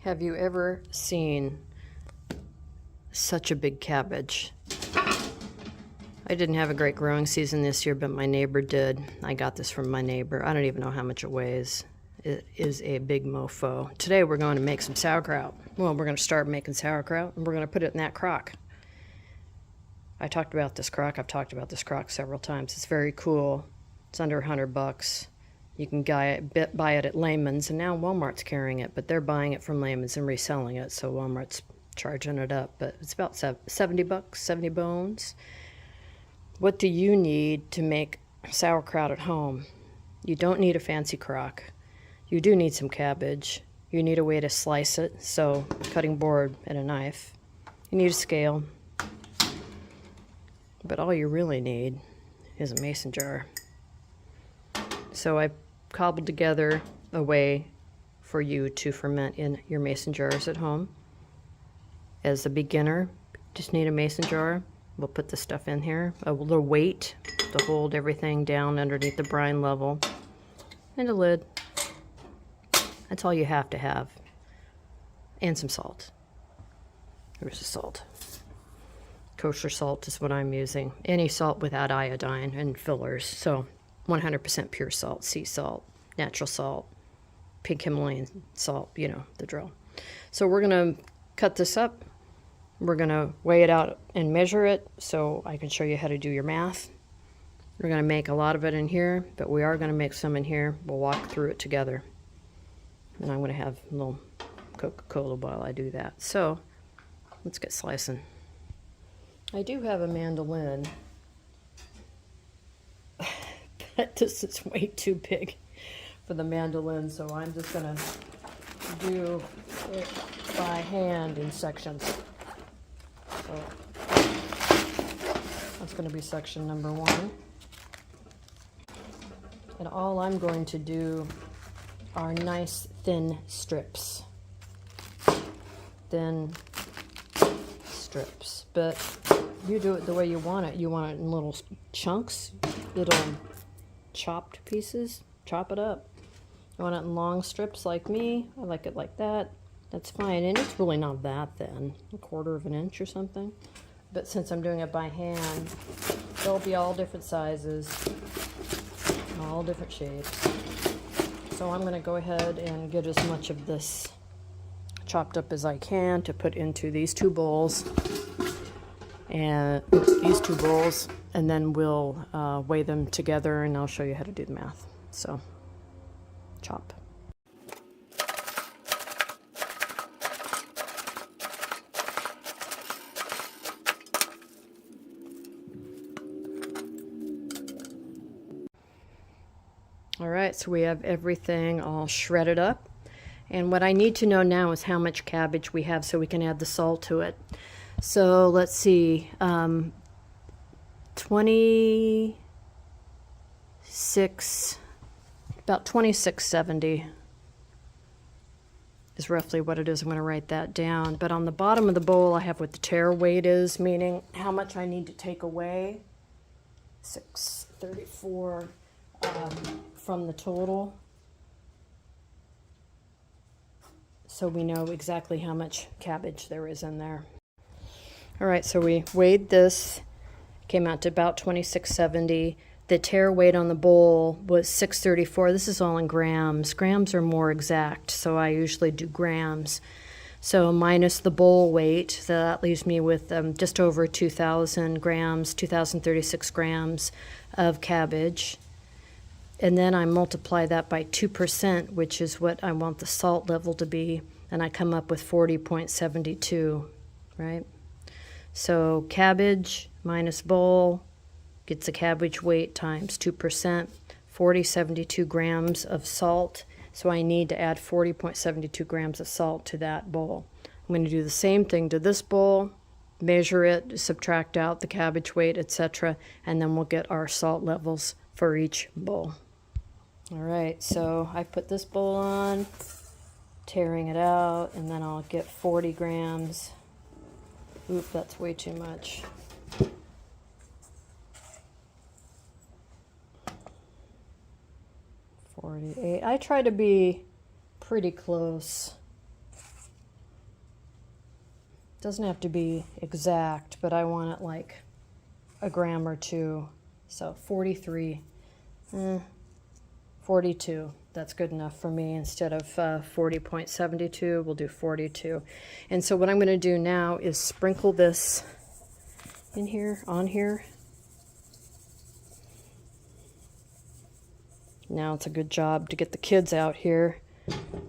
Have you ever seen such a big cabbage? I didn't have a great growing season this year, but my neighbor did. I got this from my neighbor. I don't even know how much it weighs. It is a big mofo. Today we're going to make some sauerkraut. Well, we're going to start making sauerkraut, and we're going to put it in that crock. I talked about this crock. I've talked about this crock several times. It's very cool. It's under $100. You can buy it at Lehman's, and now Walmart's carrying it, but they're buying it from Lehman's and reselling it, so Walmart's charging it up. But it's about $70, 70 bones. What do you need to make sauerkraut at home? You don't need a fancy crock. You do need some cabbage. You need a way to slice it, so cutting board and a knife. You need a scale. But all you really need is a mason jar. So I cobbled together a way for you to ferment in your mason jars at home. As a beginner, just need a mason jar. We'll put the stuff in here, a little weight to hold everything down underneath the brine level, and a lid. That's all you have to have. And some salt. Here's the salt. Kosher salt is what I'm using. Any salt without iodine and fillers. So 100% pure salt, sea salt, natural salt, pink Himalayan salt, you know, the drill. So we're going to cut this up. We're going to weigh it out and measure it so I can show you how to do your math. We're going to make a lot of it in here, but we are going to make some in here. We'll walk through it together. And I'm going to have a little Coca-Cola while I do that. So let's get slicing. I do have a mandolin, but this is way too big for the mandolin, so I'm just going to do it by hand in sections. So that's going to be section number 1. And all I'm going to do are nice thin strips. Thin strips. But you do it the way you want it. You want it in little chunks, little chopped pieces. Chop it up. You want it in long strips like me. I like it like that. That's fine. And it's really not that thin. 1/4 of an inch or something. But since I'm doing it by hand, they'll be all different sizes, all different shapes. So I'm going to go ahead and get as much of this chopped up as I can to put into these 2 bowls. And and then we'll weigh them together, and I'll show you how to do the math. So, chop. All right, so we have everything all shredded up. And what I need to know now is how much cabbage we have so we can add the salt to it. So let's see, 2670 is roughly what it is. I'm going to write that down. But on the bottom of the bowl, I have what the tare weight is, meaning how much I need to take away. 634 from the total. So we know exactly how much cabbage there is in there. All right, so we weighed this, came out to about 2670. The tare weight on the bowl was 634. This is all in grams. Grams are more exact, so I usually do grams. So minus the bowl weight, so that leaves me with just over 2,000 grams, 2,036 grams of cabbage. And then I multiply that by 2%, which is what I want the salt level to be, and I come up with 40.72, right? So cabbage minus bowl gets the cabbage weight times 2%, 40.72 grams of salt. So I need to add 40.72 grams of salt to that bowl. I'm going to do the same thing to this bowl, measure it, subtract out the cabbage weight, etc., and then we'll get our salt levels for each bowl. All right, so I put this bowl on, tearing it out, and then I'll get 40 grams. Oop, that's way too much. I try to be pretty close Doesn't have to be exact, but I want it like a gram or two. So 43, 42. That's good enough for me. Instead of 40.72, we'll do 42. And so what I'm going to do now is sprinkle this in here, on here. Now it's a good job to get the kids out here.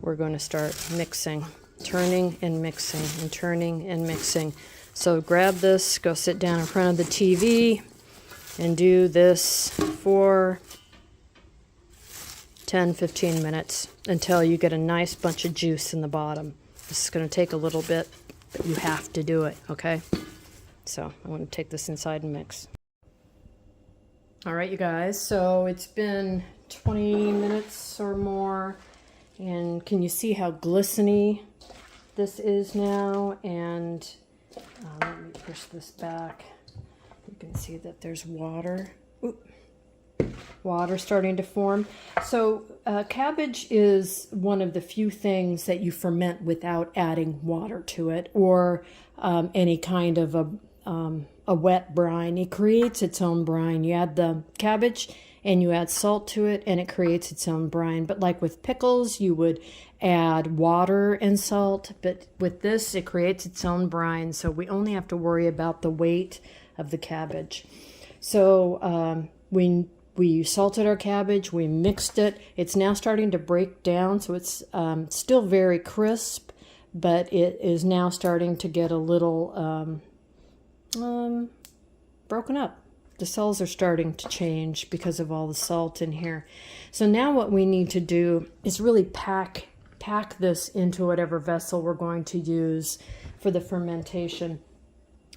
We're going to start mixing, turning and mixing, and turning and mixing. So grab this, go sit down in front of the TV, and do this for 10-15 minutes until you get a nice bunch of juice in the bottom. This is going to take a little bit, but you have to do it, okay? So I'm going to take this inside and mix. All right, you guys, so it's been 20 minutes or more, and can you see how glistening this is now? And let me push this back. You can see that there's water. Oop. Water starting to form. So cabbage is one of the few things that you ferment without adding water to it, or any kind of a wet brine. It creates its own brine. You add the cabbage and you add salt to it and it creates its own brine. But like with pickles, you would add water and salt, but with this, it creates its own brine. So we only have to worry about the weight of the cabbage. So we salted our cabbage, we mixed it. It's now starting to break down, so it's still very crisp, but it is now starting to get a little broken up. The cells are starting to change because of all the salt in here. So now what we need to do is really pack this into whatever vessel we're going to use for the fermentation.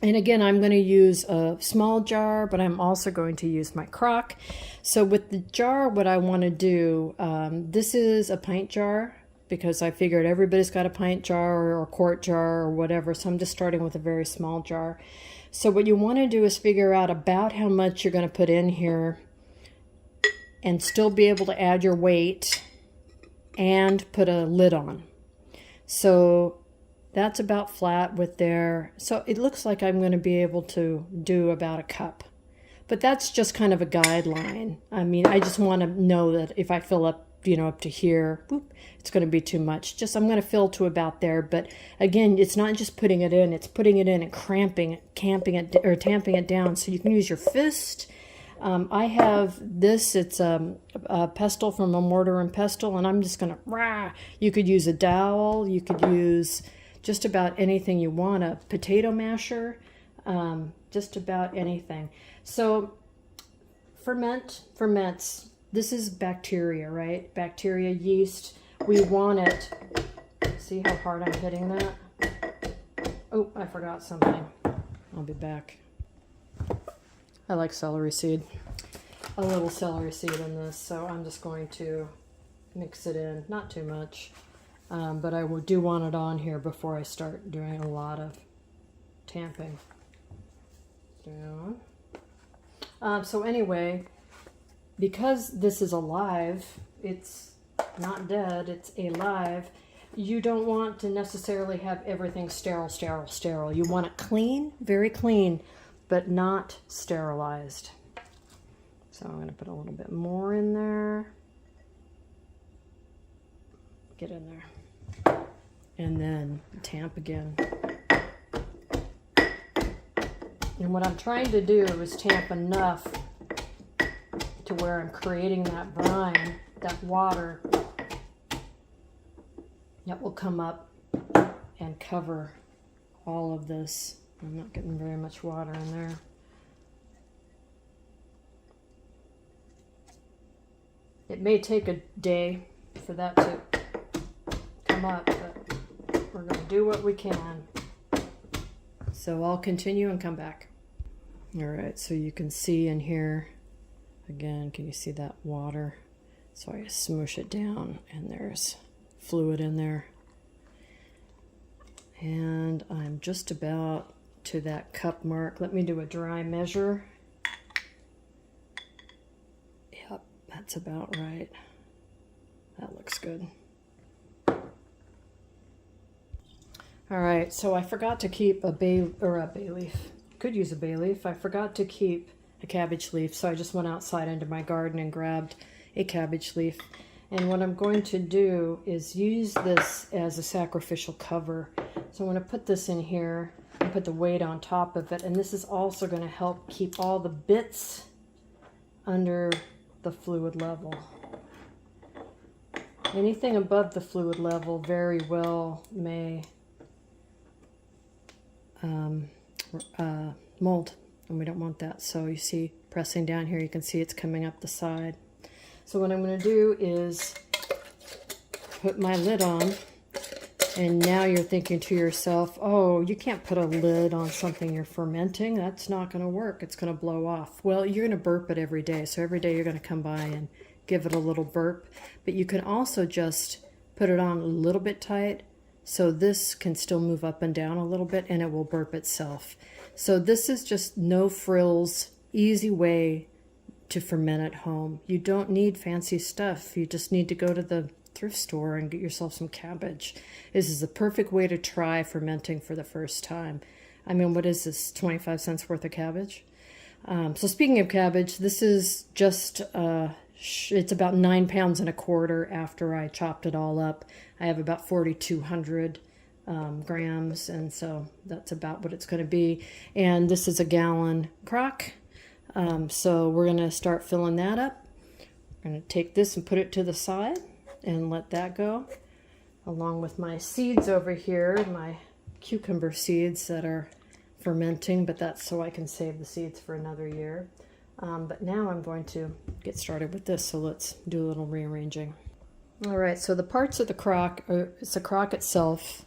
And again, I'm going to use a small jar, but I'm also going to use my crock. So with the jar, what I want to do, this is a pint jar because I figured everybody's got a pint jar or a quart jar or whatever. So I'm just starting with a very small jar. So what you want to do is figure out about how much you're going to put in here and still be able to add your weight and put a lid on. So that's about flat with there. So it looks like I'm going to be able to do about a cup. But that's just kind of a guideline. I mean, I just want to know that if I fill up, up to here, whoop, it's going to be too much. I'm going to fill to about there. But again, it's not just putting it in, it's putting it in and tamping it down. So you can use your fist. I have this, it's a pestle from a mortar and pestle, and I'm just going to, you could use a dowel, you could use just about anything you want, a potato masher, just about anything. So ferments. This is bacteria, right? Bacteria, yeast. We want it. See how hard I'm hitting that? Oh, I forgot something. I'll be back. I like celery seed. A little celery seed in this, so I'm just going to mix it in. Not too much. But I do want it on here before I start doing a lot of tamping. Down. So anyway, because this is alive, it's not dead, it's alive, you don't want to necessarily have everything sterile. You want it clean, very clean, but not sterilized. So I'm going to put a little bit more in there. Get in there. And then tamp again. And what I'm trying to do is tamp enough to where I'm creating that brine, that water that will come up and cover all of this. I'm not getting very much water in there. It may take a day for that to come up, but we're going to do what we can. So I'll continue and come back. All right, so you can see in here, again, can you see that water? So I smoosh it down and there's fluid in there. And I'm just about to that cup mark. Let me do a dry measure. Yep, that's about right. That looks good. All right, so I forgot to keep a bay leaf. Could use a bay leaf. I forgot to keep a cabbage leaf, so I just went outside into my garden and grabbed a cabbage leaf. And what I'm going to do is use this as a sacrificial cover. So I'm going to put this in here and put the weight on top of it. And this is also going to help keep all the bits under the fluid level. Anything above the fluid level very well may mold, and we don't want that. So you see, pressing down here, you can see it's coming up the side. So what I'm going to do is put my lid on, and now you're thinking to yourself, oh, you can't put a lid on something you're fermenting. That's not going to work. It's going to blow off. Well, you're going to burp it every day. So every day you're going to come by and give it a little burp. But you can also just put it on a little bit tight, so this can still move up and down a little bit, and it will burp itself. So this is just no frills, easy way to ferment at home. You don't need fancy stuff. You just need to go to the thrift store and get yourself some cabbage. This is the perfect way to try fermenting for the first time. I mean, what is this, 25 cents worth of cabbage? So speaking of cabbage, this is just, it's about 9 pounds and a quarter after I chopped it all up. I have about 4,200 grams, and so that's about what it's going to be. And this is a gallon crock. So we're going to start filling that up. I'm going to take this and put it to the side and let that go, along with my seeds over here, my cucumber seeds that are fermenting, but that's so I can save the seeds for another year. But now I'm going to get started with this, so let's do a little rearranging. All right, so the parts of the crock, it's the crock itself,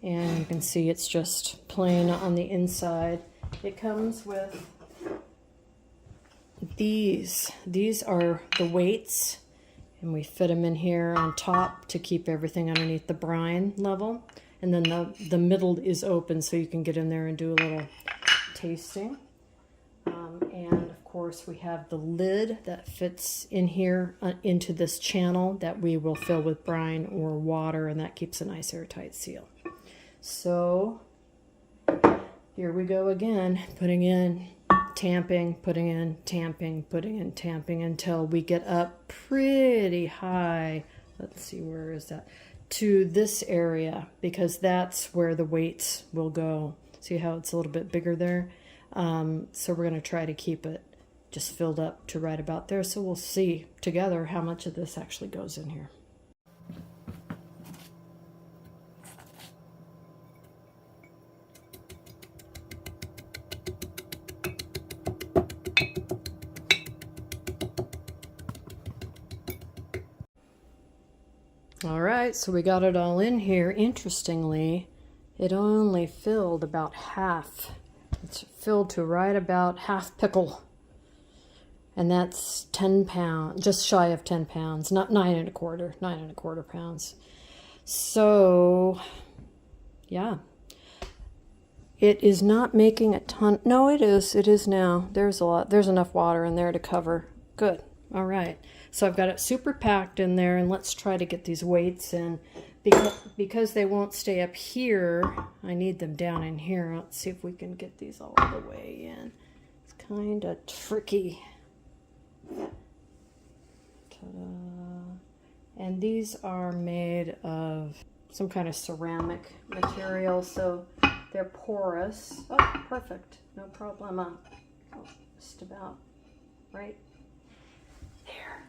and you can see it's just plain on the inside. It comes with these. These are the weights, and we fit them in here on top to keep everything underneath the brine level. And then the middle is open, so you can get in there and do a little tasting. And of course we have the lid that fits in here into this channel that we will fill with brine or water, and that keeps a nice airtight seal. So here we go again, putting in, tamping, putting in, tamping, putting in, tamping, until we get up pretty high. Let's see, where is that? To this area, because that's where the weights will go. See how it's a little bit bigger there? So we're going to try to keep it just filled up to right about there. So we'll see together how much of this actually goes in here. All right, so we got it all in here. Interestingly, it only filled about half. It's filled to right about half pickle. And that's 10 pounds, just shy of 10 pounds, not 9¼ pounds. So, yeah. It is not making a ton. No, it is now. There's a lot, there's enough water in there to cover. Good. All right. So I've got it super packed in there, and let's try to get these weights in. Because they won't stay up here, I need them down in here. Let's see if we can get these all the way in. It's kind of tricky. Ta-da. And these are made of some kind of ceramic material, so they're porous. Oh, perfect. No problema. Oh, just about right there.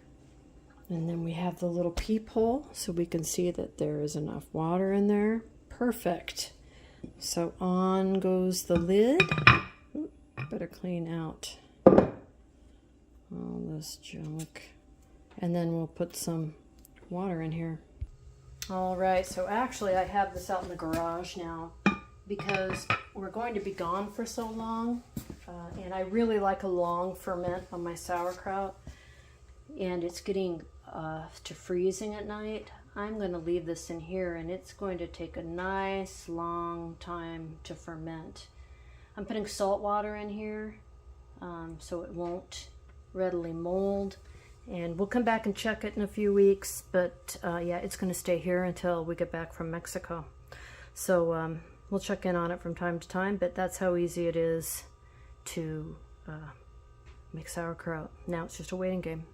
And then we have the little peephole, so we can see that there is enough water in there. Perfect. So on goes the lid. Ooh, better clean out all this junk. And then we'll put some water in here. All right, so actually I have this out in the garage now because we're going to be gone for so long. And I really like a long ferment on my sauerkraut. And it's getting to freezing at night. I'm going to leave this in here, and it's going to take a nice long time to ferment. I'm putting salt water in here so it won't readily mold, and we'll come back and check it in a few weeks, but yeah, it's going to stay here until we get back from Mexico. So we'll check in on it from time to time, but that's how easy it is to make sauerkraut. Now it's just a waiting game.